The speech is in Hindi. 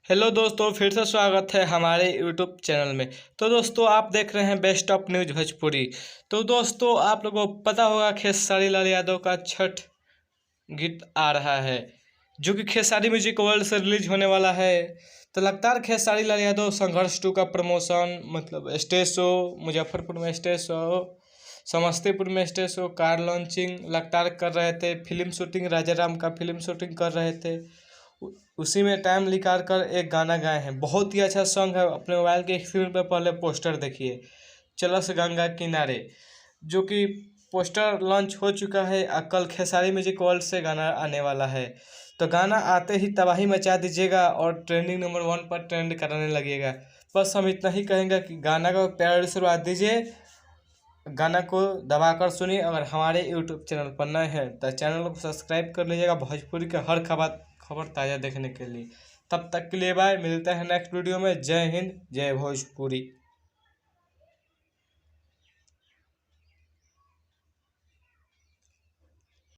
हेलो दोस्तों, फिर से स्वागत है हमारे यूट्यूब चैनल में। तो दोस्तों, आप देख रहे हैं बेस्ट ऑफ न्यूज भोजपुरी। तो दोस्तों, आप लोगों को पता होगा खेसारी लाल यादव का छठ गीत आ रहा है, जो कि खेसारी म्यूजिक वर्ल्ड से रिलीज होने वाला है। तो लगातार खेसारी लाल यादव संघर्ष 2 का प्रमोशन, मतलब स्टेज शो, मुजफ्फरपुर में स्टेज शो, समस्तीपुर में स्टेज शो, कार लॉन्चिंग लगातार कर रहे थे। फिल्म शूटिंग, राजा राम का फिल्म शूटिंग कर रहे थे। उसी में टाइम निकाल कर एक गाना गाए हैं। बहुत ही अच्छा सॉन्ग है। अपने मोबाइल के स्क्रीन पर पहले पोस्टर देखिए, चलस गंगा किनारे, जो कि पोस्टर लॉन्च हो चुका है। कल खेसारी म्यूजिक वर्ल्ड से गाना आने वाला है। तो गाना आते ही तबाही मचा दीजिएगा और ट्रेंडिंग नंबर 1 पर ट्रेंड कराने लगेगा। बस हम इतना ही कहेंगे कि गाना को प्यार से शुरुआत दीजिए, गाना को दबाकर सुनिए। अगर हमारे यूट्यूब चैनल पर नए हैं तो चैनल को सब्सक्राइब कर लीजिएगा भोजपुरी का हर खबर ताज़ा देखने के लिए। तब तक के लिए बाय, मिलते हैं नेक्स्ट वीडियो में। जय हिंद, जय भोजपुरी।